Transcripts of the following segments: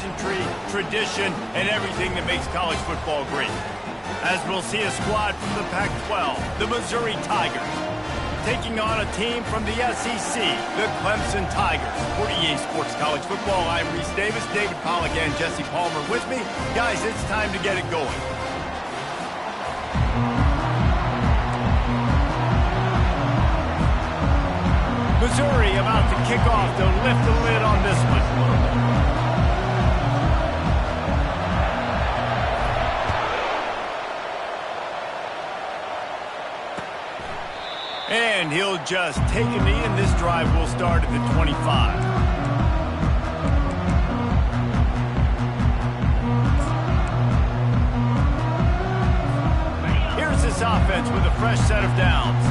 pageantry, tradition, and everything that makes college football great. As we'll see a squad from the Pac-12, the Missouri Tigers, taking on a team from the SEC, the Clemson Tigers. For EA Sports College Football, I'm Reese Davis, David Pollack, and Jesse Palmer with me. Guys, it's time to get it going. Missouri about to kick off to lift the lid on this one. And he'll just take a knee, and this drive will start at the 25. Here's this offense with a fresh set of downs.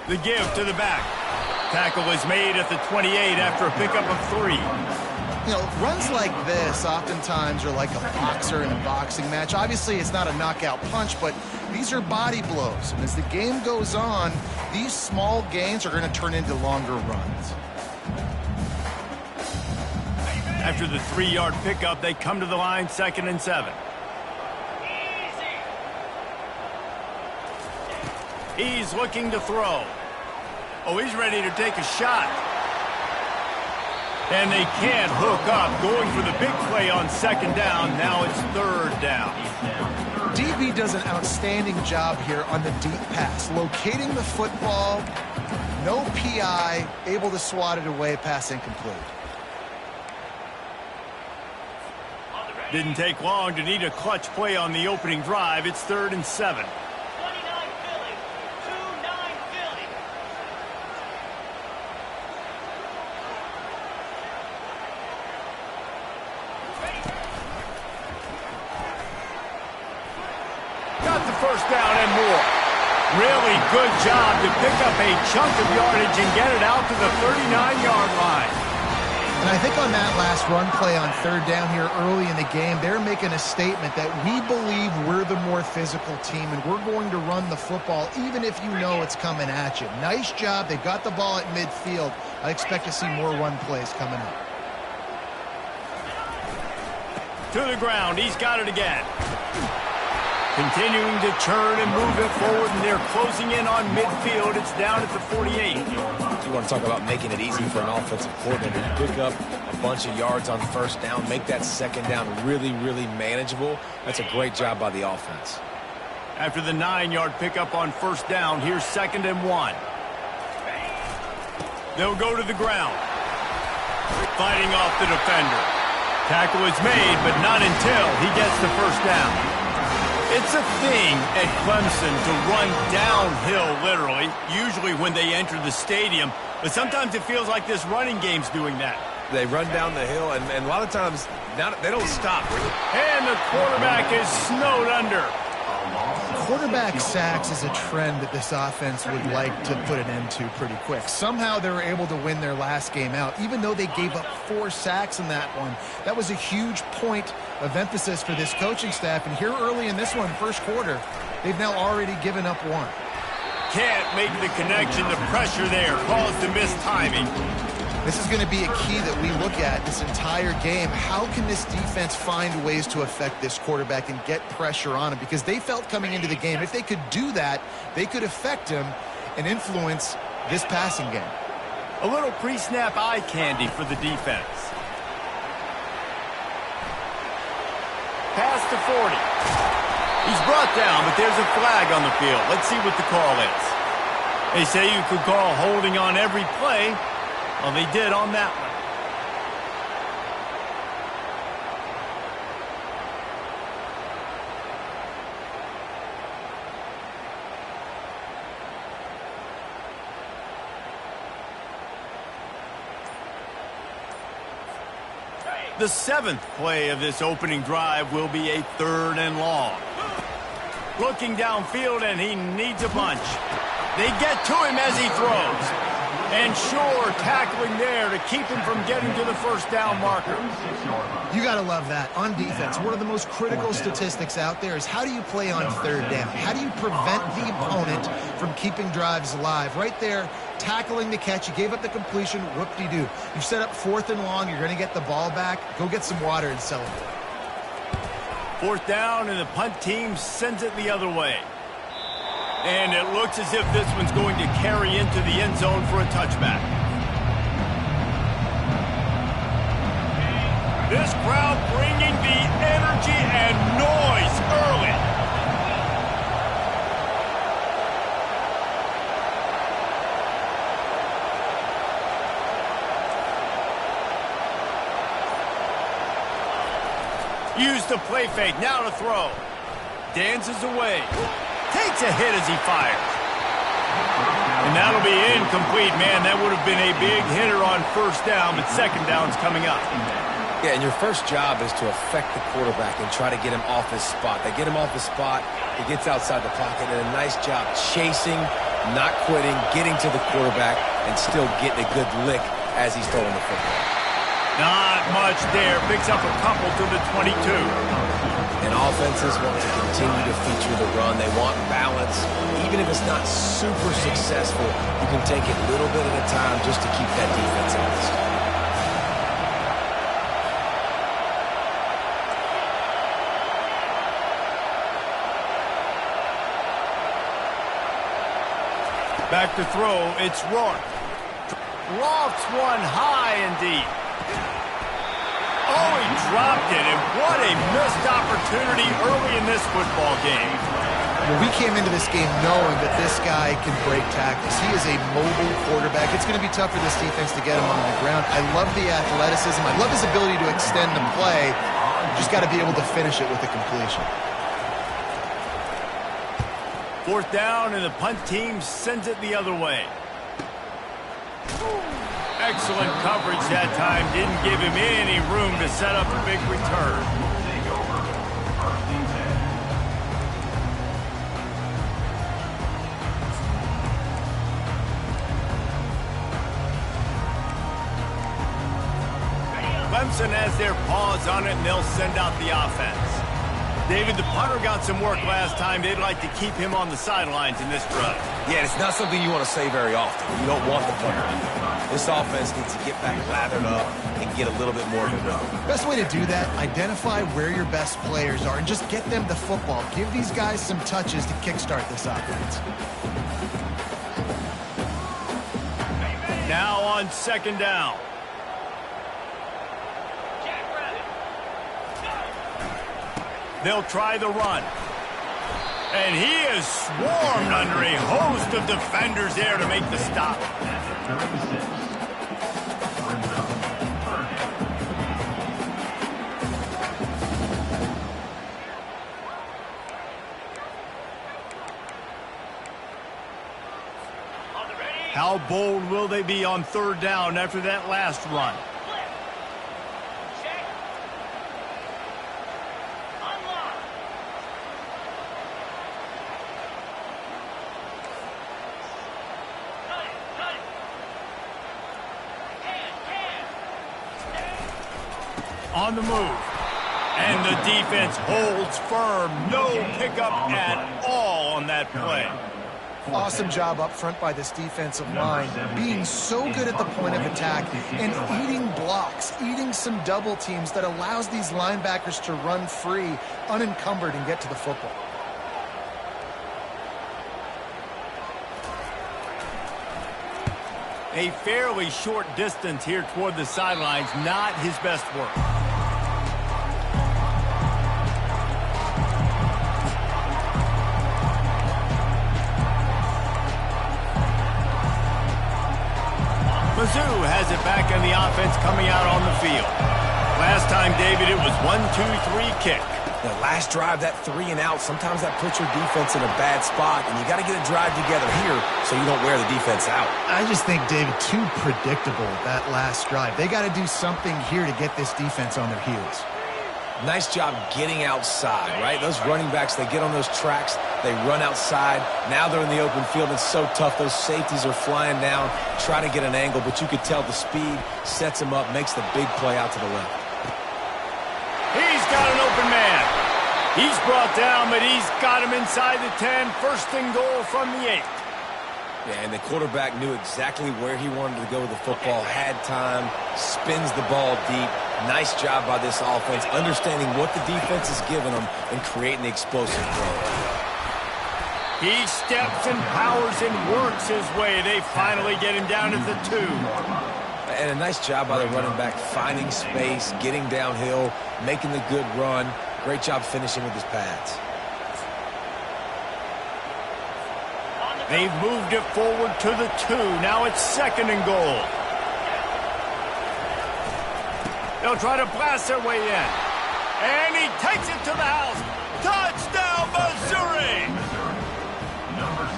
The give to the back. Tackle is made at the 28 after a pickup of 3. You know, runs like this oftentimes are like a boxer in a boxing match. Obviously, it's not a knockout punch, but these are body blows. And as the game goes on, these small gains are going to turn into longer runs. After the 3-yard pickup, they come to the line, 2nd and 7. He's looking to throw. Oh, he's ready to take a shot. And they can't hook up, going for the big play on 2nd down. Now it's 3rd down. DB does an outstanding job here on the deep pass, locating the football, no PI, able to swat it away, pass incomplete. Didn't take long to need a clutch play on the opening drive. It's 3rd and 7. First down and more. Really good job to pick up a chunk of yardage and get it out to the 39-yard line. And I think on that last run play on 3rd down here early in the game, they're making a statement that we believe we're the more physical team and we're going to run the football even if you know it's coming at you. Nice job. They got the ball at midfield. I expect to see more run plays coming up. To the ground. He's got it again. Continuing to turn and move it forward, and they're closing in on midfield. It's down at the 48. You want to talk about making it easy for an offensive coordinator to pick up a bunch of yards on 1st down, make that 2nd down really, really manageable. That's a great job by the offense. After the 9-yard pickup on 1st down, here's 2nd and 1. They'll go to the ground. Fighting off the defender. Tackle is made, but not until he gets the 1st down. It's a thing at Clemson to run downhill, literally, usually when they enter the stadium. But sometimes it feels like this running game's doing that. They run down the hill, and a lot of times they don't stop. And the quarterback is snowed under. Quarterback sacks is a trend that this offense would like to put an end to pretty quick. Somehow they were able to win their last game out, even though they gave up 4 sacks in that one. That was a huge point of emphasis for this coaching staff. And here early in this one, 1st quarter, they've now already given up 1. Can't make the connection. The pressure there caused a missed timing. This is going to be a key that we look at this entire game. How can this defense find ways to affect this quarterback and get pressure on him? Because they felt coming into the game, if they could do that, they could affect him and influence this passing game. A little pre-snap eye candy for the defense. Pass to 40. He's brought down, but there's a flag on the field. Let's see what the call is. They say you could call holding on every play. Well, they did on that one. The 7th play of this opening drive will be a 3rd and long. Looking downfield, and he needs a bunch. They get to him as he throws. And sure, tackling there to keep him from getting to the first down marker. You got to love that. On defense, one of the most critical statistics out there is how do you play on third down? How do you prevent the opponent from keeping drives alive? Right there, tackling the catch. You gave up the completion. Whoop-de-doo. You set up 4th and long. You're going to get the ball back. Go get some water and celebrate. 4th down, and the punt team sends it the other way. And it looks as if this one's going to carry into the end zone for a touchback. This crowd bringing the energy and noise early. Use the play fake, now to throw. Dances away. Takes a hit as he fires. And that'll be incomplete. Man, that would have been a big hitter on first down, but second down's coming up. Yeah, and your first job is to affect the quarterback and try to get him off his spot. They get him off his spot, he gets outside the pocket, and a nice job chasing, not quitting, getting to the quarterback, and still getting a good lick as he's throwing the football. Not much there. Picks up a couple to the 22. And offenses want to continue to feature the run. They want balance. Even if it's not super successful, you can take it little bit at a time just to keep that defense honest. Back to throw, it's Rourke. Lofts one high and deep. Oh, he dropped it, and what a missed opportunity early in this football game. Well, we came into this game knowing that this guy can break tackles. He is a mobile quarterback. It's going to be tough for this defense to get him on the ground. I love the athleticism. I love his ability to extend the play. Just got to be able to finish it with a completion. 4th down, and the punt team sends it the other way. Excellent coverage that time. Didn't give him any room to set up a big return. Clemson has their paws on it, and they'll send out the offense. David, the punter got some work last time. They'd like to keep him on the sidelines in this drive. Yeah, it's not something you want to say very often. You don't want the punter. This offense needs to get back lathered up and get a little bit more of a run. Best way to do that, identify where your best players are and just get them the football. Give these guys some touches to kickstart this offense. Now on 2nd down. They'll try the run. And he is swarmed under a host of defenders there to make the stop. How bold will they be on 3rd down after that last run? On the move. And the defense holds firm. No pickup at all on that play. Awesome job up front by this defensive line, being so good at the point of attack and eating blocks, eating some double teams that allows these linebackers to run free, unencumbered, and get to the football. A fairly short distance here toward the sidelines, not his best work. Mizzou has it back in the offense coming out on the field. Last time, David, it was 1-2-3 kick. The last drive, that 3 and out, sometimes that puts your defense in a bad spot, and you got to get a drive together here so you don't wear the defense out. I just think, David, too predictable, that last drive. They got to do something here to get this defense on their heels. Nice job getting outside, right? Those running backs, they get on those tracks, They run outside. Now they're in the open field. It's so tough. Those safeties are flying down, trying to get an angle, but you could tell the speed sets him up, makes the big play out to the left. He's got an open man. He's brought down, but he's got him inside the 10. First and goal from the 8. Yeah, and the quarterback knew exactly where he wanted to go with the football, had time, spins the ball deep. Nice job by this offense, understanding what the defense is giving them and creating the explosive play. He steps and powers and works his way. They finally get him down at the 2. And a nice job by the running back, finding space, getting downhill, making the good run. Great job finishing with his pads. They've moved it forward to the 2. Now it's second and goal. They'll try to blast their way in. And he takes it to the house. Touchdown, Missouri!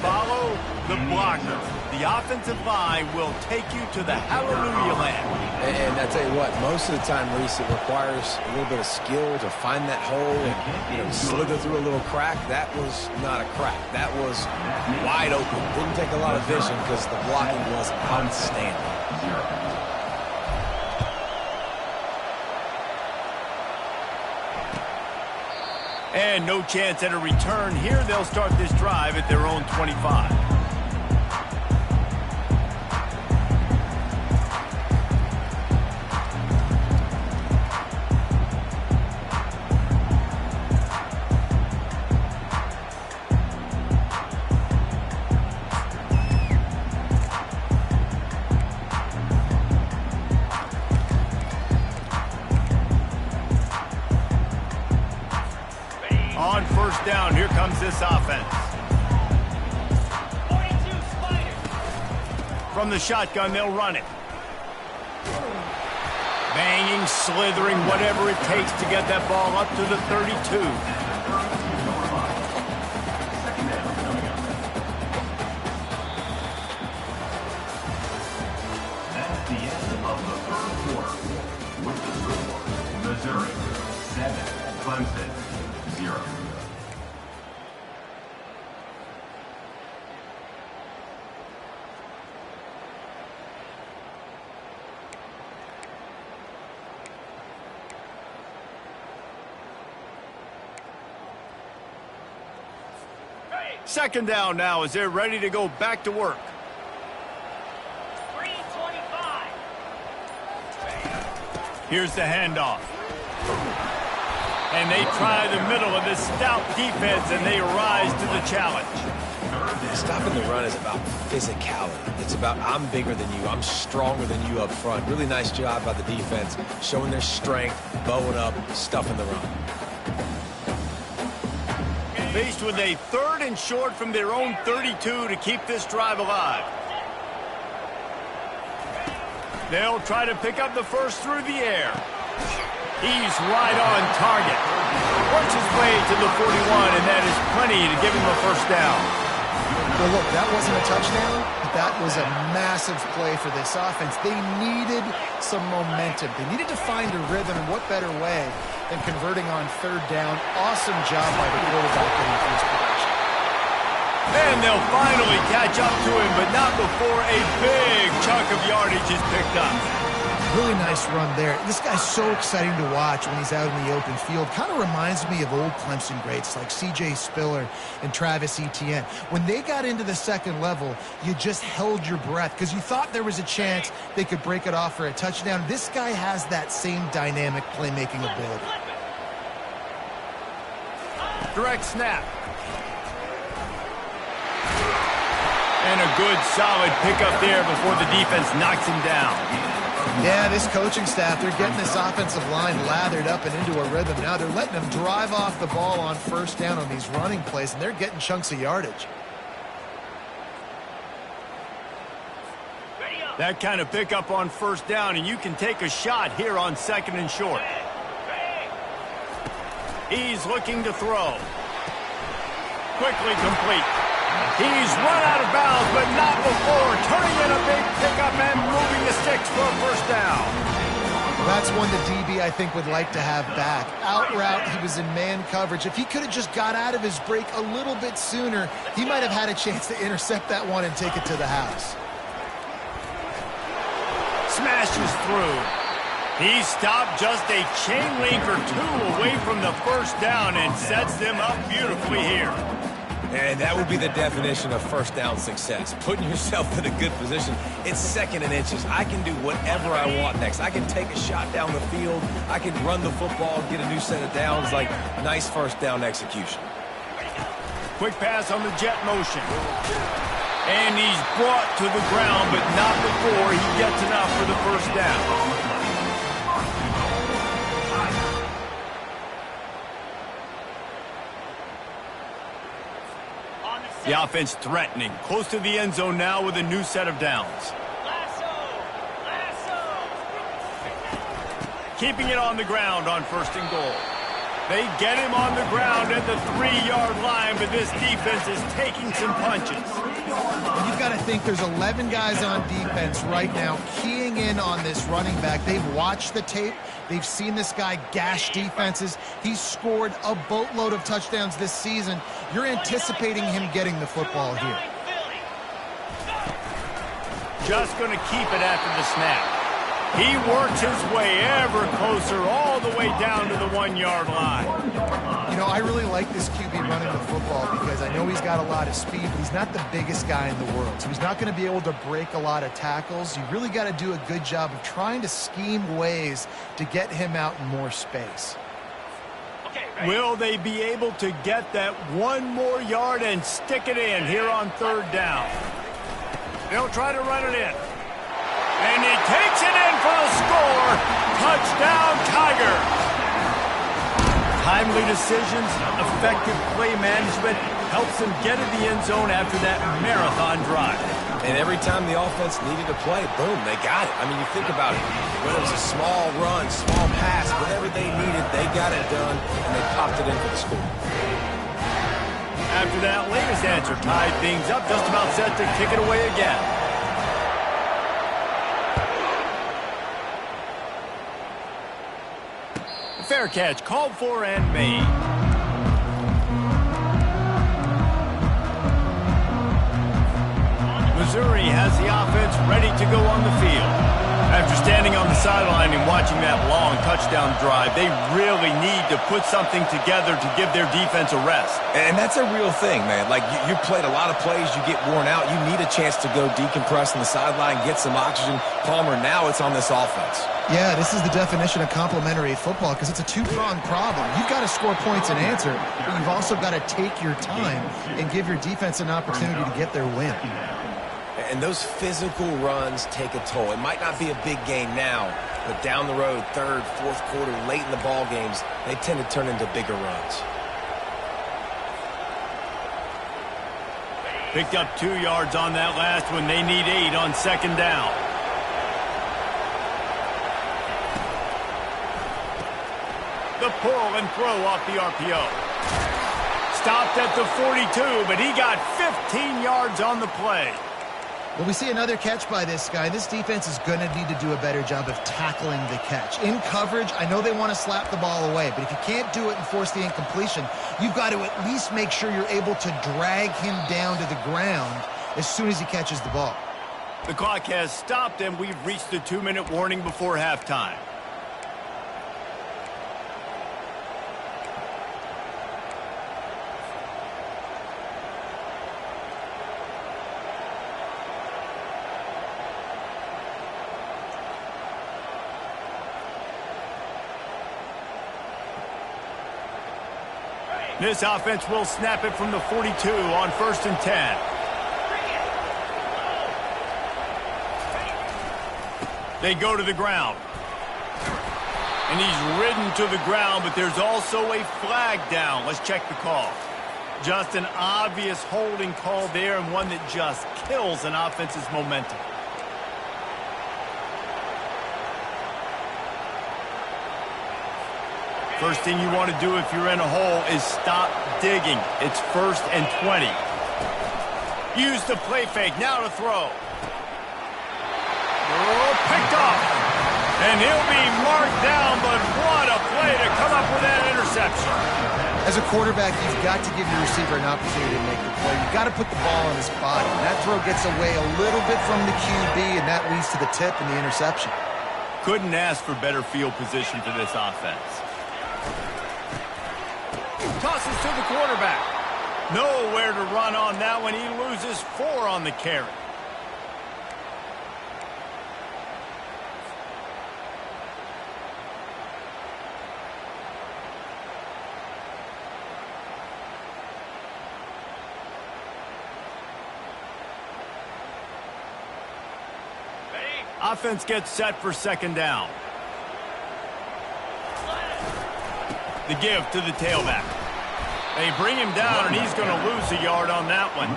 Follow the blocker. The offensive line will take you to the hallelujah land. And I tell you what, most of the time, Reese, it requires a little bit of skill to find that hole and slither through a little crack. That was not a crack. That was wide open. Didn't take a lot of vision because the blocking was outstanding. And no chance at a return here. They'll start this drive at their own 25. On first down, here comes this offense. From the shotgun, they'll run it. Banging, slithering, whatever it takes to get that ball up to the 32. That's the end of the third quarter. With the score, Missouri 7, Clemson 0. Second down now as they're ready to go back to work. 3:25. Here's the handoff. And they try the middle of this stout defense, and they rise to the challenge. Stopping the run is about physicality. It's about I'm bigger than you. I'm stronger than you up front. Really nice job by the defense, showing their strength, bowing up, stuffing the run. Faced with a third and short from their own 32 to keep this drive alive. They'll try to pick up the first through the air. He's right on target. Works his way to the 41, and that is plenty to give him a first down. Well, look, that wasn't a touchdown, but that was a massive play for this offense. They needed some momentum. They needed to find a rhythm, and what better way than converting on third down. Awesome job by the quarterback getting first production. And they'll finally catch up to him, but not before a big chunk of yardage is picked up. Really nice run there. This guy's so exciting to watch when he's out in the open field. Kind of reminds me of old Clemson greats like C.J. Spiller and Travis Etienne. When they got into the second level, you just held your breath because you thought there was a chance they could break it off for a touchdown. This guy has that same dynamic playmaking ability. Direct snap. And a good solid pickup there before the defense knocks him down. Yeah, this coaching staff, they're getting this offensive line lathered up and into a rhythm. Now they're letting them drive off the ball on first down on these running plays, and they're getting chunks of yardage. That kind of pickup on first down, and you can take a shot here on second and short. He's looking to throw. Quickly complete. He's run out of bounds, but not before turning in a big pickup and moving the sticks for a first down. That's one the DB, I think, would like to have back. Out route, he was in man coverage. If he could have just got out of his break a little bit sooner, he might have had a chance to intercept that one and take it to the house. Smashes through. He stopped just a chain link or two away from the first down and sets them up beautifully here. And that will be the definition of first down success. Putting yourself in a good position. It's second and inches. I can do whatever I want next. I can take a shot down the field. I can run the football, get a new set of downs. Like, nice first down execution. Quick pass on the jet motion. And he's brought to the ground, but not before he gets enough for the first down. The offense threatening, close to the end zone now with a new set of downs. Keeping it on the ground on first and goal. They get him on the ground at the 3-yard line, but this defense is taking some punches. You've got to think there's 11 guys on defense right now keying in on this running back. They've watched the tape. They've seen this guy gash defenses. He's scored a boatload of touchdowns this season. You're anticipating him getting the football here. Just going to keep it after the snap. He works his way ever closer all the way down to the 1-yard line. You know, I really like this QB running the football because I know he's got a lot of speed, but he's not the biggest guy in the world. So he's not going to be able to break a lot of tackles. You really got to do a good job of trying to scheme ways to get him out in more space. Will they be able to get that one more yard and stick it in here on third down? They'll try to run it in. And he takes it in for the score. Touchdown, Tigers. Timely decisions, effective play management helps them get to the end zone after that marathon drive. And every time the offense needed to play, boom, they got it. I mean, you think about it. Whether it was a small run, small pass, whatever they needed, they got it done, and they popped it in for the score. After that latest answer tied things up, just about set to kick it away again. Fair catch, called for and made. Missouri has the offense ready to go on the field. After standing on the sideline and watching that long touchdown drive, they really need to put something together to give their defense a rest. And that's a real thing, man. Like, you played a lot of plays, you get worn out, you need a chance to go decompress on the sideline, get some oxygen. Palmer, now it's on this offense. Yeah, this is the definition of complementary football because it's a two-pronged problem. You've got to score points and answer, but you've also got to take your time and give your defense an opportunity to get their win. And those physical runs take a toll. It might not be a big game now, but down the road, third, fourth quarter, late in the ball games, they tend to turn into bigger runs. Picked up 2 yards on that last one. They need 8 on second down. The pull and throw off the RPO. Stopped at the 42, but he got 15 yards on the play. Well, we see another catch by this guy. This defense is going to need to do a better job of tackling the catch. In coverage, I know they want to slap the ball away, but if you can't do it and force the incompletion, you've got to at least make sure you're able to drag him down to the ground as soon as he catches the ball. The clock has stopped, and we've reached the 2-minute warning before halftime. This offense will snap it from the 42 on 1st and 10. They go to the ground. And he's ridden to the ground, but there's also a flag down. Let's check the call. Just an obvious holding call there, and one that just kills an offense's momentum. First thing you want to do if you're in a hole is stop digging. It's 1st and 20. Use the play fake. Now to throw. Oh, picked off. And he'll be marked down, but what a play to come up with that interception. As a quarterback, you've got to give your receiver an opportunity to make the play. You've got to put the ball on his body. And that throw gets away a little bit from the QB, and that leads to the tip and the interception. Couldn't ask for better field position for this offense. Tosses to the quarterback. Nowhere to run on that one. He loses 4 on the carry. Offense gets set for second down. The give to the tailback. They bring him down, and he's going to lose a yard on that one.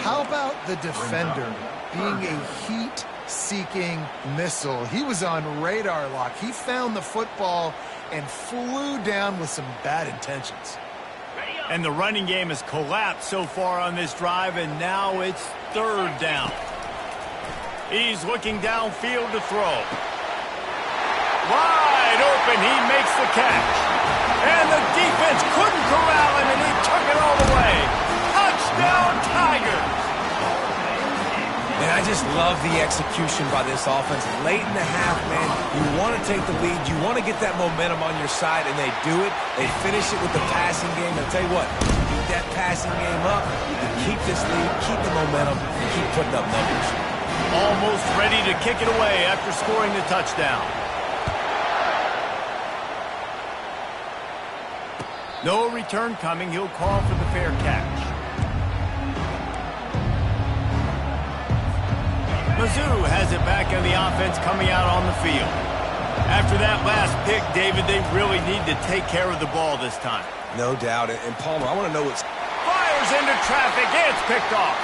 How about the defender being a heat-seeking missile? He was on radar lock. He found the football and flew down with some bad intentions. And the running game has collapsed so far on this drive, and now it's third down. He's looking downfield to throw. Wide open, he makes the catch. And the defense couldn't corral him, and he took it all the way. Touchdown, Tigers! And I just love the execution by this offense. Late in the half, man, you want to take the lead. You want to get that momentum on your side, and they do it. They finish it with the passing game. I'll tell you what, keep that passing game up, keep this lead, keep the momentum, and keep putting up numbers. Almost ready to kick it away after scoring the touchdown. No return coming. He'll call for the fair catch. Mizzou has it back on the offense coming out on the field. After that last pick, David, they really need to take care of the ball this time. No doubt. And Palmer, I want to know what's... Fires into traffic. It's picked off.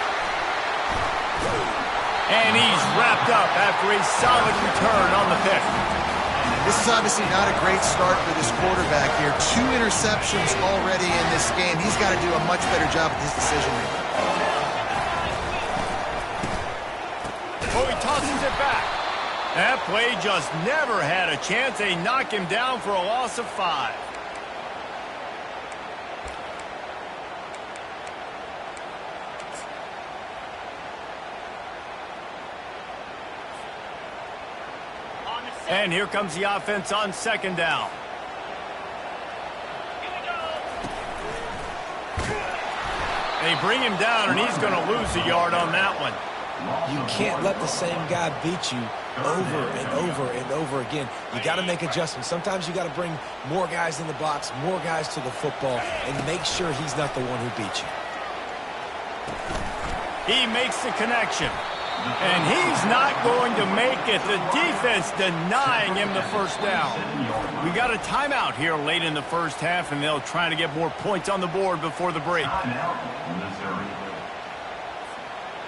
And he's wrapped up after a solid return on the pick. This is obviously not a great start for this quarterback here. 2 interceptions already in this game. He's got to do a much better job with his decision-making. Oh, he tosses it back. That play just never had a chance. They knock him down for a loss of 5. And here comes the offense on second down. They bring him down, and he's going to lose a yard on that one. You can't let the same guy beat you over and over and over again. You got to make adjustments. Sometimes you got to bring more guys in the box, more guys to the football, and make sure he's not the one who beat you. He makes the connection. And he's not going to make it. The defense denying him the first down. We got a timeout here late in the first half, and they'll try to get more points on the board before the break.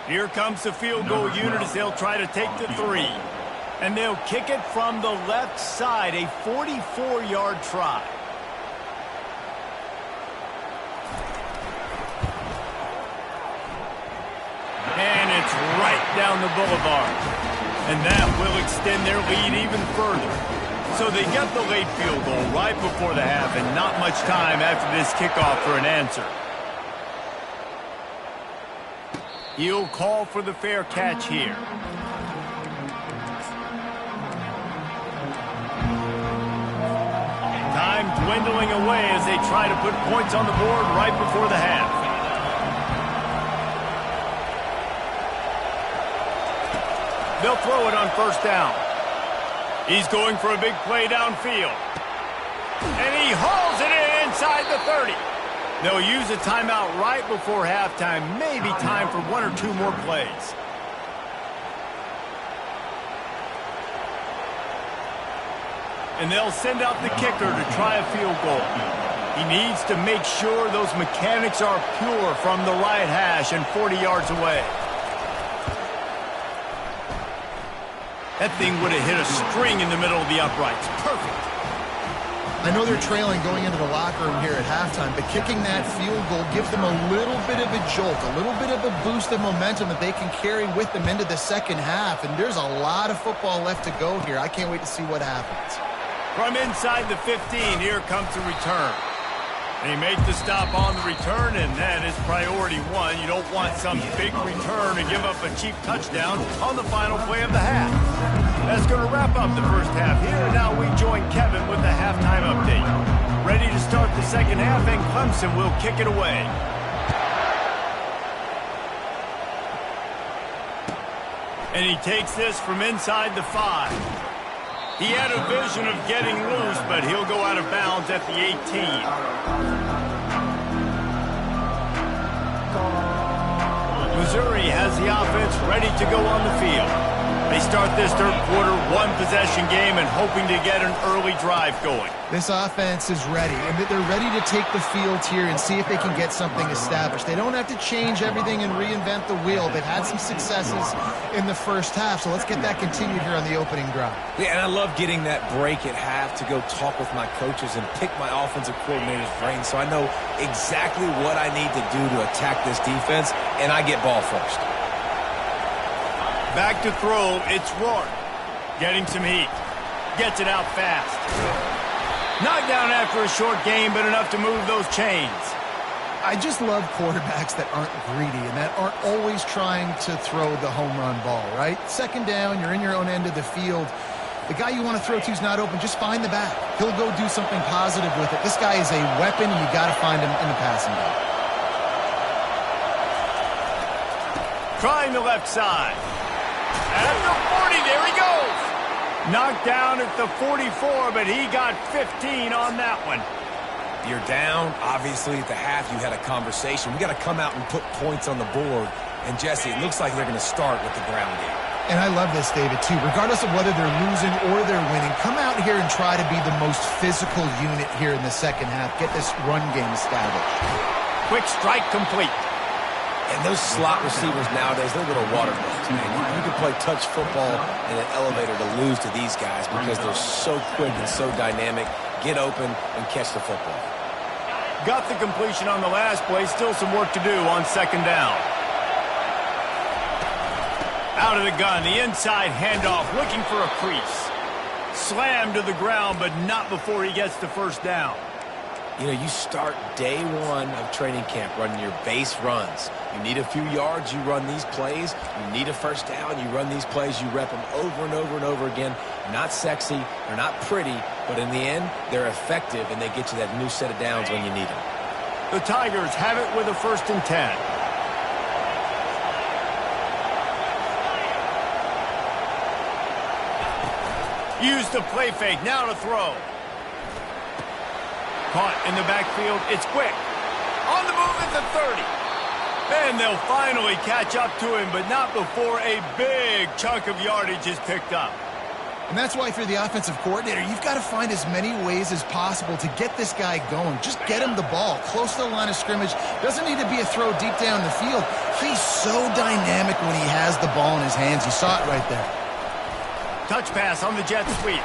Here comes the field goal unit as they'll try to take the 3. And they'll kick it from the left side, a 44-yard try. And it's right down the boulevard. And that will extend their lead even further. So they get the late field goal right before the half, and not much time after this kickoff for an answer. He'll call for the fair catch here. Time dwindling away as they try to put points on the board right before the half. They'll throw it on first down. He's going for a big play downfield. And he hauls it in inside the 30. They'll use a timeout right before halftime. Maybe time for 1 or 2 more plays. And they'll send out the kicker to try a field goal. He needs to make sure those mechanics are pure from the right hash and 40 yards away. That thing would have hit a string in the middle of the uprights. Perfect. I know they're trailing going into the locker room here at halftime, but kicking that field goal gives them a little bit of a jolt, a little bit of a boost of momentum that they can carry with them into the second half. And there's a lot of football left to go here. I can't wait to see what happens. From inside the 15, here comes the return. They make the stop on the return, and that is priority one. You don't want some big return to give up a cheap touchdown on the final play of the half. That's going to wrap up the first half here, and now we join Kevin with the halftime update. Ready to start the second half, and Clemson will kick it away. And he takes this from inside the 5. He had a vision of getting loose, but he'll go out of bounds at the 18. Missouri has the offense ready to go on the field. They start this third quarter one-possession game and hoping to get an early drive going. This offense is ready, and they're ready to take the field here and see if they can get something established. They don't have to change everything and reinvent the wheel. They've had some successes in the first half, so let's get that continued here on the opening drive. Yeah, and I love getting that break at half to go talk with my coaches and pick my offensive coordinator's brain so I know exactly what I need to do to attack this defense, and I get ball first. Back to throw, it's Rourke. Getting some heat. Gets it out fast. Knocked down after a short game, but enough to move those chains. I just love quarterbacks that aren't greedy and that aren't always trying to throw the home run ball, right? Second down, you're in your own end of the field. The guy you want to throw to is not open. Just find the back. He'll go do something positive with it. This guy is a weapon, and you got to find him in the passing game. Trying the left side. At the 40, there he goes. Knocked down at the 44, but he got 15 on that one. You're down. Obviously, at the half, you had a conversation. We got to come out and put points on the board. And, Jesse, it looks like they're going to start with the ground game. And I love this, David, too. Regardless of whether they're losing or they're winning, come out here and try to be the most physical unit here in the second half. Get this run game established. Quick strike complete. And those slot receivers nowadays, they're little water bugs, man. You can play touch football in an elevator to lose to these guys because they're so quick and so dynamic. Get open and catch the football. Got the completion on the last play. Still some work to do on second down. Out of the gun, the inside handoff, looking for a crease. Slammed to the ground, but not before he gets the first down. You know, you start day one of training camp running your base runs. You need a few yards, you run these plays. You need a first down, you run these plays. You rep them over and over and over again. Not sexy, they're not pretty, but in the end, they're effective, and they get you that new set of downs when you need them. The Tigers have it with a 1st and 10. Use the play fake, now to throw. Caught in the backfield, it's quick. On the move at the 30. And they'll finally catch up to him, but not before a big chunk of yardage is picked up. And that's why, if you're the offensive coordinator, you've got to find as many ways as possible to get this guy going. Just get him the ball close to the line of scrimmage. Doesn't need to be a throw deep down the field. He's so dynamic when he has the ball in his hands. You saw it right there. Touch pass on the jet sweep.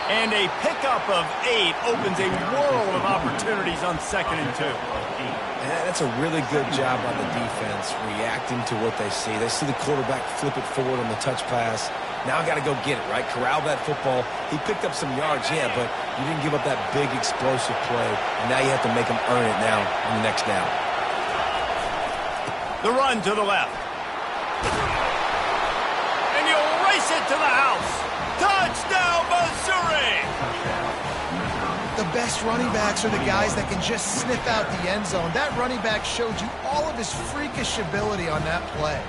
And a pickup of 8 opens a world of opportunities on 2nd and 2. And that's a really good job by the defense, reacting to what they see. They see the quarterback flip it forward on the touch pass. Now I got to go get it, right? Corral that football. He picked up some yards, yeah, but you didn't give up that big explosive play. And now you have to make him earn it now on the next down. The run to the left. And you'll race it to the house. Touchdown, Missouri! The best running backs are the guys that can just sniff out the end zone. That running back showed you all of his freakish ability on that play.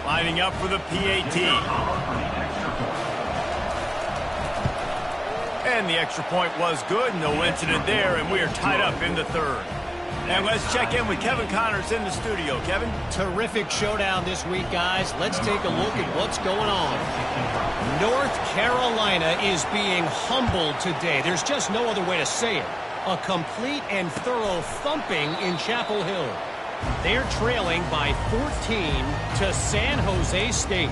Lining up for the PAT. And the extra point was good. No incident there, and we are tied up in the 3rd. And let's check in with Kevin Connors in the studio. Kevin? Terrific showdown this week, guys. Let's take a look at what's going on. North Carolina is being humbled today. There's just no other way to say it. A complete and thorough thumping in Chapel Hill. They're trailing by 14 to San Jose State.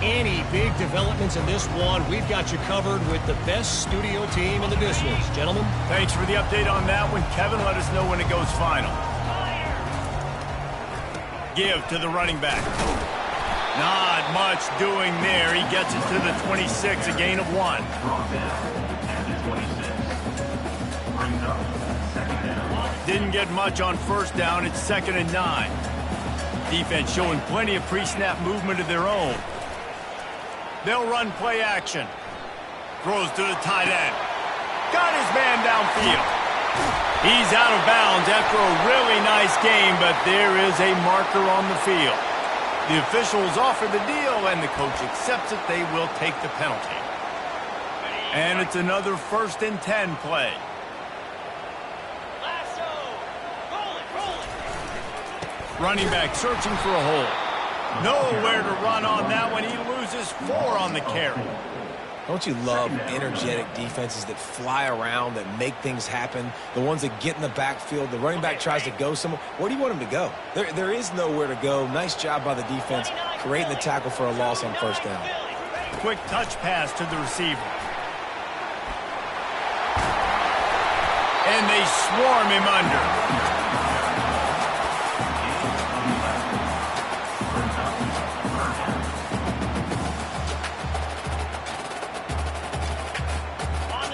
any big developments in this one, we've got you covered with the best studio team in the business. Gentlemen. Thanks for the update on that one, Kevin. Let us know when it goes final. Give to the running back. Not much doing there. He gets it to the 26, a gain of 1. Brought down at the 26. Brings up second down. Didn't get much on first down. It's 2nd and 9. Defense showing plenty of pre-snap movement of their own. They'll run play action. Throws to the tight end. Got his man downfield. He's out of bounds after a really nice game, but there is a marker on the field. The officials offer the deal, and the coach accepts it. They will take the penalty. And it's another 1st and 10 play. Running back searching for a hole. Nowhere to run on that one. He loses 4 on the carry. Don't you love energetic defenses that fly around, that make things happen, the ones that get in the backfield? The running back tries to go somewhere. Where do you want him to go? There is nowhere to go. Nice job by the defense creating the tackle for a loss on first down. Quick touch pass to the receiver. And they swarm him under.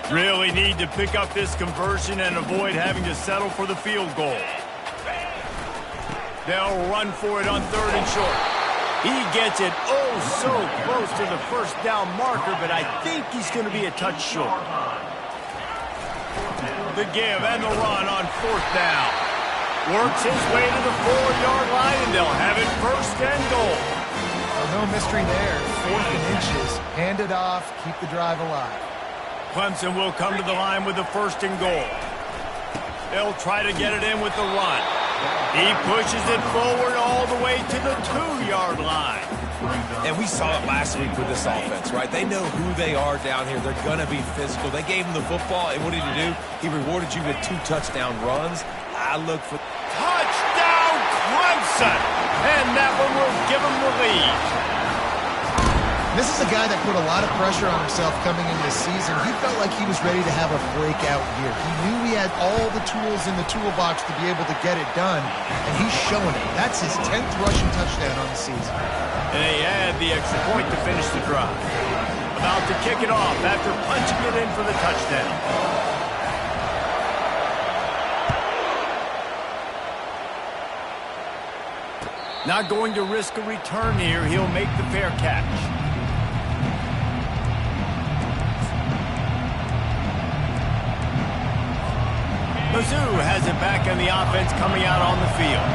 Really need to pick up this conversion and avoid having to settle for the field goal. They'll run for it on 3rd and short. He gets it oh so close to the first down marker, but I think he's going to be a touch short. The give and the run on 4th down. Works his way to the 4-yard line, and they'll have it 1st and goal. Well, no mystery there. 4th and inches. Hand it off. Keep the drive alive. Clemson will come to the line with the 1st and goal. They'll try to get it in with the run. He pushes it forward all the way to the 2-yard line. And we saw it last week with this offense, right? They know who they are down here. They're going to be physical. They gave him the football, and what did he do? He rewarded you with 2 touchdown runs. I look for... Touchdown, Clemson! And that one will give him the lead. This is a guy that put a lot of pressure on himself coming into this season. He felt like he was ready to have a breakout year. He knew he had all the tools in the toolbox to be able to get it done, and he's showing it. That's his 10th rushing touchdown on the season. And they add the extra point to finish the drive. About to kick it off after punching it in for the touchdown. Not going to risk a return here. He'll make the fair catch. Mizzou has it back in the offense coming out on the field.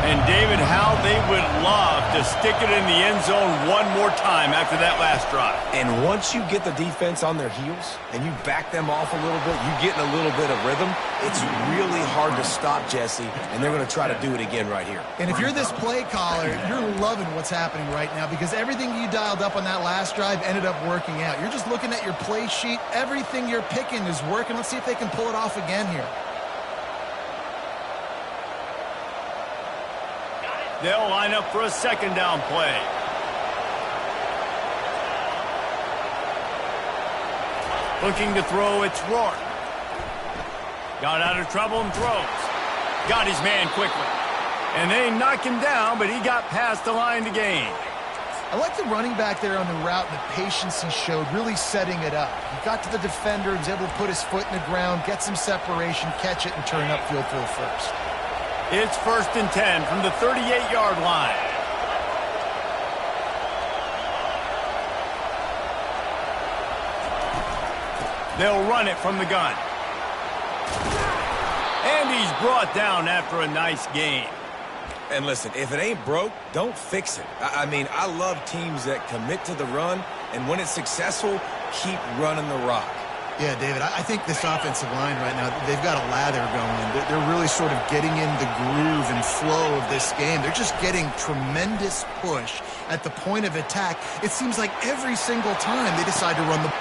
And David, how they would love to stick it in the end zone one more time after that last drive. And once you get the defense on their heels and you back them off a little bit, you get in a little bit of rhythm, it's really hard to stop, Jesse, and they're going to try to do it again right here. And if you're this play caller, you're loving what's happening right now because everything you dialed up on that last drive ended up working out. You're just looking at your play sheet. Everything you're picking is working. Let's see if they can pull it off again here. They'll line up for a 2nd down play. Looking to throw, it's Rourke. Got out of trouble and throws. Got his man quickly. And they knock him down, but he got past the line to gain. I like the running back there on the route and the patience he showed, really setting it up. He got to the defender, was able to put his foot in the ground, get some separation, catch it, and turn upfield for the first. It's 1st and 10 from the 38-yard line. They'll run it from the gun. And he's brought down after a nice gain. And listen, if it ain't broke, don't fix it. I mean, I love teams that commit to the run, and when it's successful, keep running the rock. Yeah, David, I think this offensive line right now, they've got a lather going. They're really sort of getting in the groove and flow of this game. They're just getting tremendous push at the point of attack. It seems like every single time they decide to run the...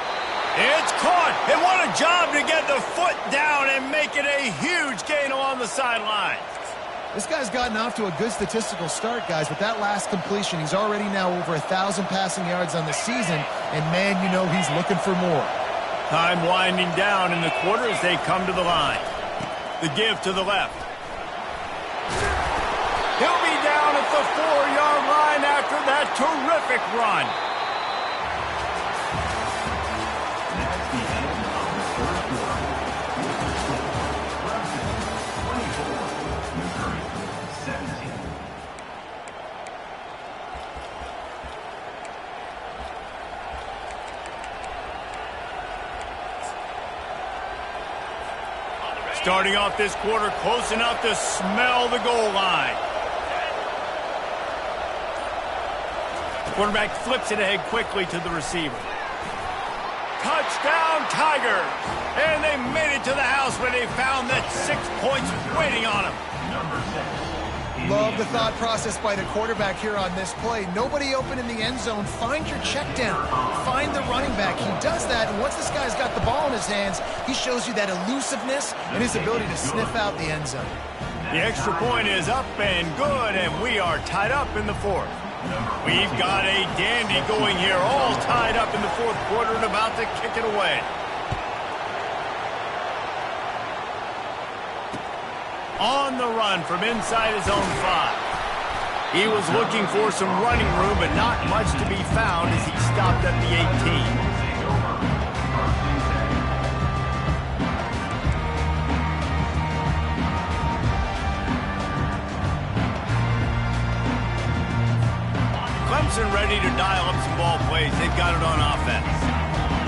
It's caught, and what a job to get the foot down and make it a huge gain along the sideline. This guy's gotten off to a good statistical start, guys. With that last completion, he's already now over 1,000 passing yards on the season. And, man, you know he's looking for more. Time winding down in the quarter as they come to the line. The give to the left. He'll be down at the 4-yard line after that terrific run. That's the end of the first quarter. Missouri 17. Starting off this quarter close enough to smell the goal line. Quarterback flips it ahead quickly to the receiver. Touchdown, Tigers! And they made it to the house where they found that 6 points waiting on them. Number 6. Love the thought process by the quarterback here on this play. Nobody open in the end zone. Find your check down. Find the running back. He does that, and once this guy's got the ball in his hands, he shows you that elusiveness and his ability to sniff out the end zone. The extra point is up and good, and we are tied up in the fourth. We've got a dandy going here, all tied up in the fourth quarter and about to kick it away. On the run from inside his own 5. He was looking for some running room, but not much to be found as he stopped at the 18. Clemson ready to dial up some ball plays. They've got it on offense.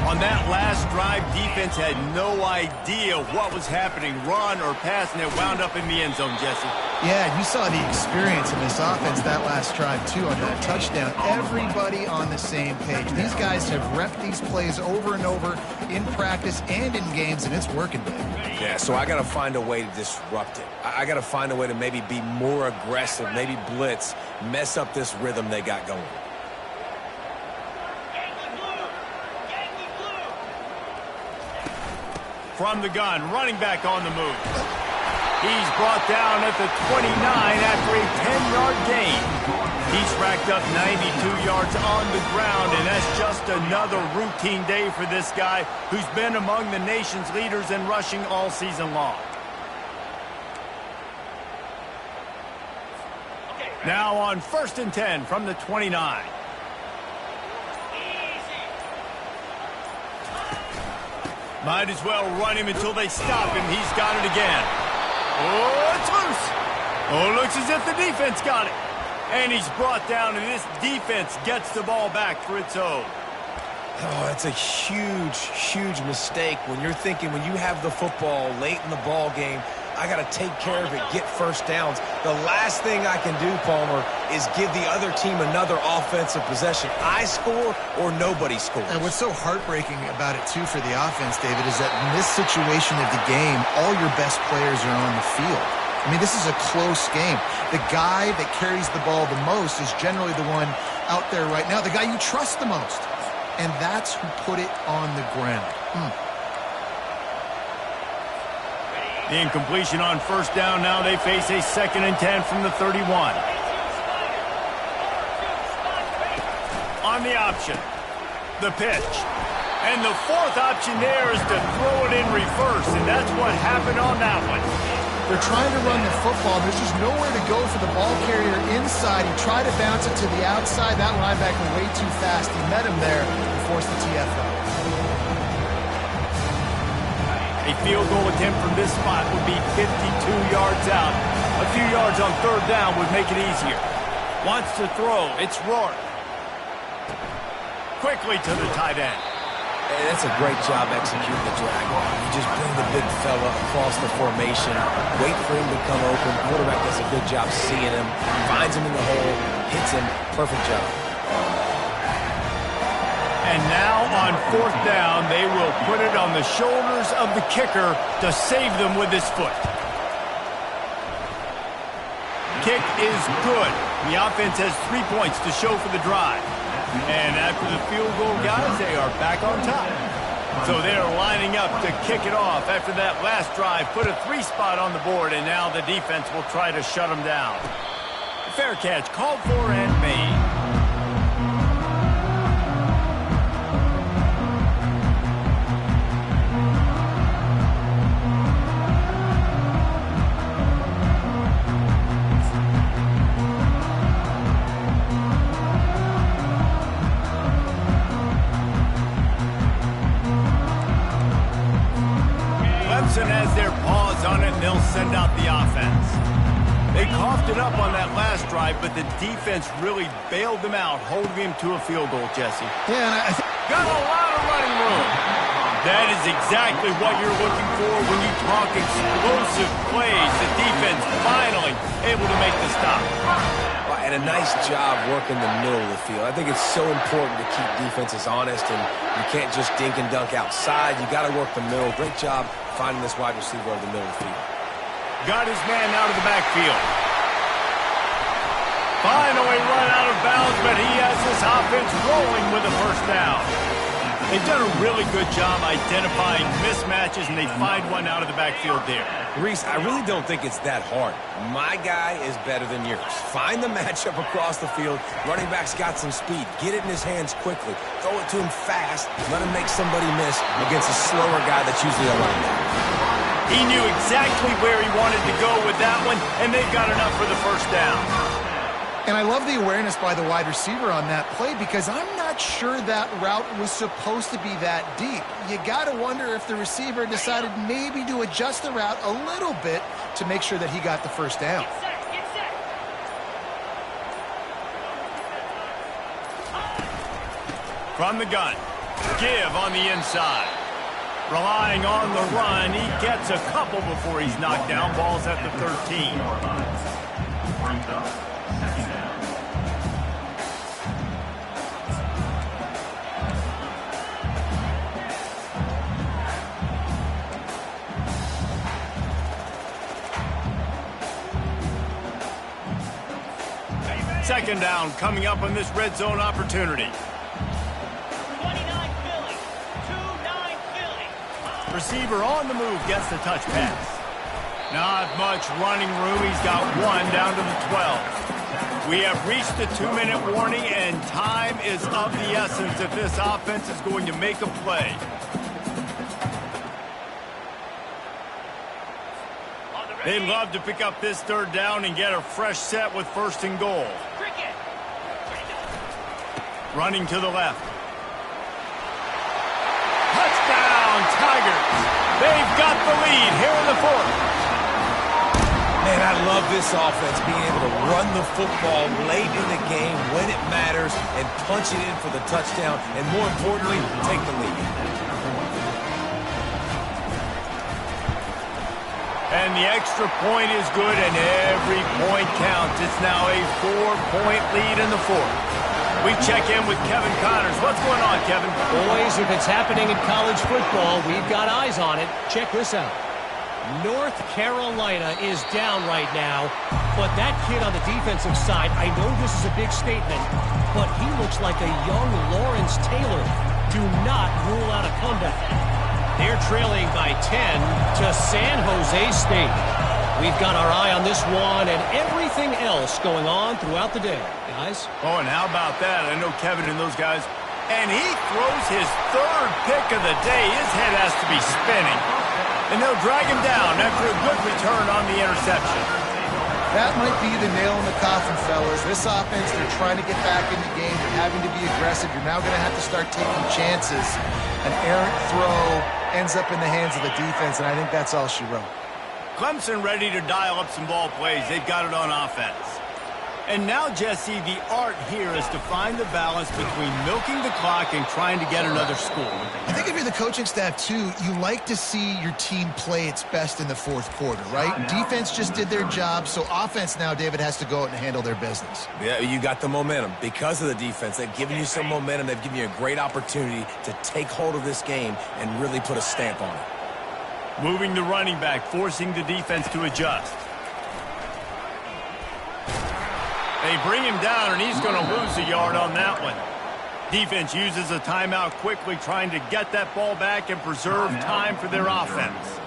On that last drive, defense had no idea what was happening, run or pass, and it wound up in the end zone, Jesse. Yeah, you saw the experience in this offense that last drive, too, on that touchdown. Everybody on the same page. These guys have repped these plays over and over in practice and in games, and it's working, Dave. Yeah, so I got to find a way to disrupt it. I got to find a way to maybe be more aggressive, maybe blitz, mess up this rhythm they got going. From the gun, running back on the move. He's brought down at the 29 after a 10-yard gain. He's racked up 92 yards on the ground, and that's just another routine day for this guy who's been among the nation's leaders in rushing all season long. Now on 1st and 10 from the 29. Might as well run him until they stop him. He's got it again. Oh, it's loose. Oh, looks as if the defense got it. And he's brought down, and this defense gets the ball back for its own. Oh, it's a huge, huge mistake when you're thinking when you have the football late in the ball game, I got to take care of it, get first downs. The last thing I can do, Palmer, is give the other team another offensive possession. I score or nobody scores. And what's so heartbreaking about it, too, for the offense, David, is that in this situation of the game, all your best players are on the field. I mean, this is a close game. The guy that carries the ball the most is generally the one out there right now, the guy you trust the most. And that's who put it on the ground. The incompletion on 1st down. Now they face a 2nd and 10 from the 31. On the option, the pitch. And the 4th option there is to throw it in reverse, and that's what happened on that one. They're trying to run the football. There's just nowhere to go for the ball carrier inside. He tried to bounce it to the outside. That linebacker way too fast. He met him there and forced the TFL. A field goal attempt from this spot would be 52 yards out. A few yards on 3rd down would make it easier. Wants to throw. It's Rourke. Quickly to the tight end. Hey, that's a great job executing the drag. You just bring the big fella across the formation, wait for him to come open. Quarterback does a good job seeing him, finds him in the hole, hits him. Perfect job. And now on 4th down, they will put it on the shoulders of the kicker to save them with his foot. Kick is good. The offense has 3 points to show for the drive. And after the field goal, guys, they are back on top. So they're lining up to kick it off after that last drive. Put a 3 spot on the board, and now the defense will try to shut them down. Fair catch, called for and made. Has their paws on it, and they'll send out the offense. They coughed it up on that last drive, but the defense really bailed them out, holding him to a field goal, Jesse. Yeah, and I think got a lot of running room. That is exactly what you're looking for when you talk explosive plays. The defense finally able to make the stop. And a nice job working the middle of the field. I think it's so important to keep defenses honest, and you can't just dink and dunk outside. You got to work the middle. Great job finding this wide receiver over the middle of the field. Got his man out of the backfield. Finally run out of bounds, but he has this offense rolling with a first down. They've done a really good job identifying mismatches, and they find one out of the backfield there. Reese, I really don't think it's that hard. My guy is better than yours. Find the matchup across the field. Running back's got some speed. Get it in his hands quickly. Throw it to him fast. Let him make somebody miss against a slower guy that's usually a running back. He knew exactly where he wanted to go with that one, and they've got enough for the first down. And I love the awareness by the wide receiver on that play because I'm not sure that route was supposed to be that deep. You got to wonder if the receiver decided maybe to adjust the route a little bit to make sure that he got the first down. From the gun, give on the inside. Relying on the run, he gets a couple before he's knocked down. Ball's at the 13. Second down coming up on this red zone opportunity. 29 Philly. 2-9 Philly. Receiver on the move gets the touch pass. Not much running room. He's got one down to the 12. We have reached the 2-minute warning, and time is of the essence if this offense is going to make a play. They'd love to pick up this third down and get a fresh set with first and goal. Running to the left. Touchdown, Tigers. They've got the lead here in the fourth. Man, I love this offense being able to run the football late in the game when it matters and punch it in for the touchdown and, more importantly, take the lead. And the extra point is good, and every point counts. It's now a 4-point lead in the fourth. We check in with Kevin Connors. What's going on, Kevin? Boys, if it's happening in college football, we've got eyes on it. Check this out. North Carolina is down right now, but that kid on the defensive side, I know this is a big statement, but he looks like a young Lawrence Taylor. Do not rule out a comeback. They're trailing by 10 to San Jose State. We've got our eye on this one and everything else going on throughout the day, guys. Oh, and how about that? I know Kevin and those guys. And he throws his third pick of the day. His head has to be spinning. And they'll drag him down after a good return on the interception. That might be the nail in the coffin, fellas. This offense, they're trying to get back in the game. They're having to be aggressive. You're now going to have to start taking chances. An errant throw ends up in the hands of the defense, and I think that's all she wrote. Clemson ready to dial up some ball plays. They've got it on offense. And now, Jesse, the art here is to find the balance between milking the clock and trying to get another score. I think if you're the coaching staff, too, you like to see your team play its best in the fourth quarter, right? Defense just did their job, so offense now, David, has to go out and handle their business. Yeah, you got the momentum. Because of the defense, they've given you some momentum. They've given you a great opportunity to take hold of this game and really put a stamp on it. Moving the running back, forcing the defense to adjust. They bring him down, and he's going to lose a yard on that one. Defense uses a timeout quickly, trying to get that ball back and preserve time for their offense.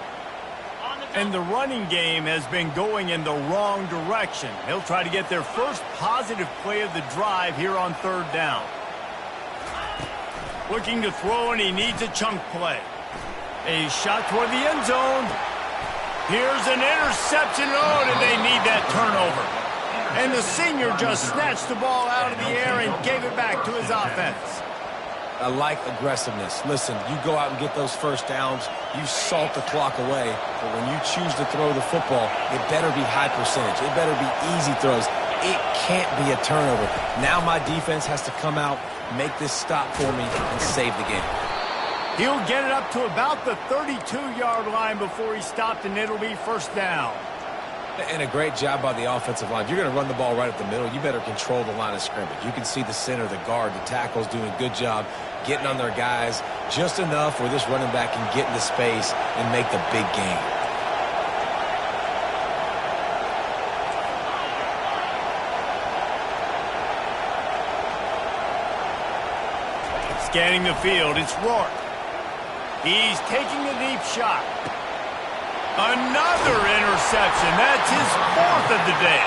And the running game has been going in the wrong direction. They'll try to get their first positive play of the drive here on 3rd down. Looking to throw, and he needs a chunk play. A shot toward the end zone. Here's an interception. Oh, and they need that turnover. And the senior just snatched the ball out of the air and gave it back to his offense. I like aggressiveness. Listen, you go out and get those first downs, you salt the clock away, but when you choose to throw the football, it better be high percentage. It better be easy throws. It can't be a turnover. Now my defense has to come out, make this stop for me, and save the game. He'll get it up to about the 32-yard line before he's stopped, and it'll be 1st down. And a great job by the offensive line. If you're going to run the ball right up the middle, you better control the line of scrimmage. You can see the center, the guard, the tackles doing a good job getting on their guys just enough where this running back can get into space and make the big game. Scanning the field, it's Rourke. He's taking a deep shot. Another interception. That's his 4th of the day.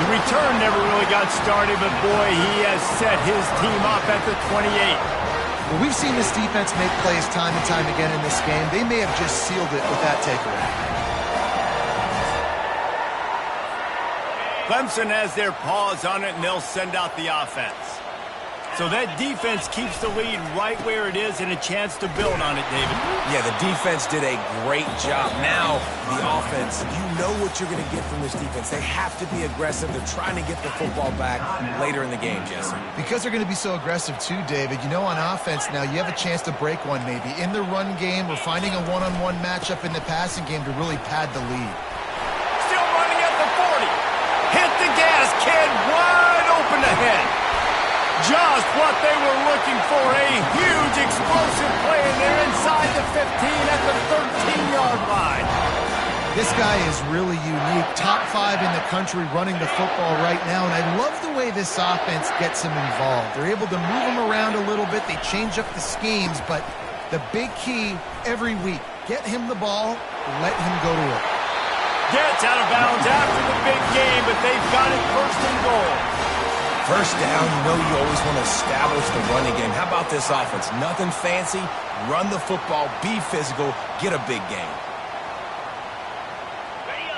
The return never really got started, but boy, he has set his team up at the 28. Well, we've seen this defense make plays time and time again in this game. They may have just sealed it with that takeaway. Clemson has their paws on it, and they'll send out the offense. So that defense keeps the lead right where it is and a chance to build on it, David. Yeah, the defense did a great job. Now, the offense, you know what you're going to get from this defense. They have to be aggressive. They're trying to get the football back later in the game, Jesse. Because they're going to be so aggressive too, David, you know, on offense now, you have a chance to break one maybe in the run game or finding a one-on-one matchup in the passing game to really pad the lead. Still running at the 40. Hit the gas, kid. Wide open ahead. Just what they were looking for, a huge explosive play, and they're inside the 15 at the 13-yard line. This guy is really unique. Top 5 in the country running the football right now, and I love the way this offense gets him involved. They're able to move him around a little bit. They change up the schemes, but the big key every week, get him the ball, let him go to work. Gets out of bounds after the big game, but they've got it 1st and goal. First down, you know you always want to establish the running game. How about this offense? Nothing fancy. Run the football, be physical, get a big game.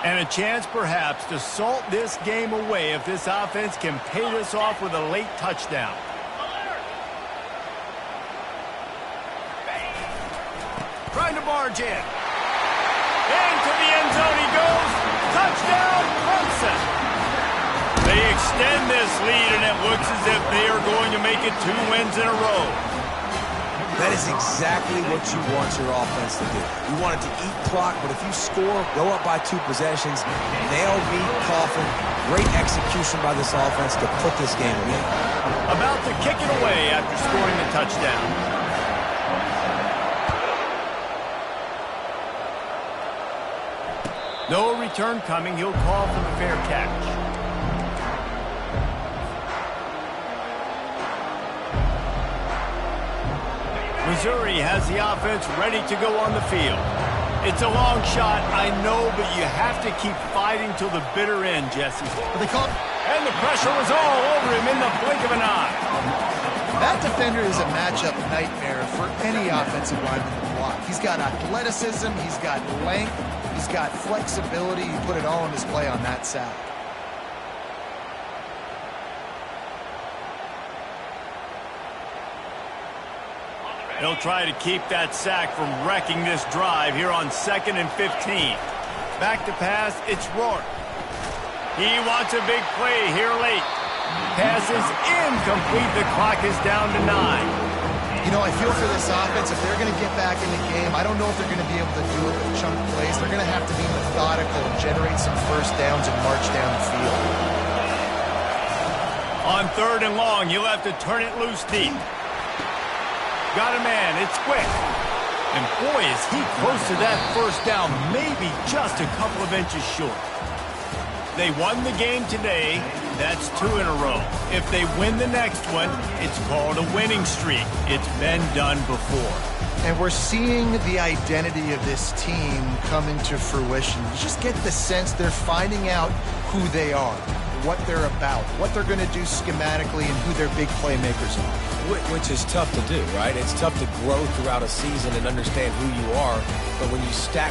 And a chance perhaps to salt this game away if this offense can pay this off with a late touchdown. Trying to barge in. Into the end zone he goes. Touchdown, Clemson. They extend this lead, and it looks as if they are going to make it 2 wins in a row. That is exactly what you want your offense to do. You want it to eat clock, but if you score, go up by 2 possessions, nail, beat, coffin. Great execution by this offense to put this game away. About to kick it away after scoring the touchdown. No return coming. He'll call for the fair catch. Missouri has the offense ready to go on the field. It's a long shot, I know, but you have to keep fighting till the bitter end, Jesse. And the pressure was all over him in the blink of an eye. That defender is a matchup nightmare for any offensive lineman to block. He's got athleticism, he's got length, he's got flexibility. You put it all on display on that sack. They'll try to keep that sack from wrecking this drive here on 2nd and 15. Back to pass, it's Rourke. He wants a big play here late. Pass is incomplete. The clock is down to 9. You know, I feel for this offense, if they're going to get back in the game, I don't know if they're going to be able to do it with chunk plays. They're going to have to be methodical and generate some first downs and march down the field. On 3rd and long, you'll have to turn it loose deep. Got a man, it's quick. And boy, is he close to that first down, maybe just a couple of inches short. They won the game today. That's 2 in a row. If they win the next one, it's called a winning streak. It's been done before. And we're seeing the identity of this team come into fruition. You just get the sense they're finding out who they are, what they're about, what they're going to do schematically, and who their big playmakers are. Which is tough to do, right? It's tough to grow throughout a season and understand who you are, but when you stack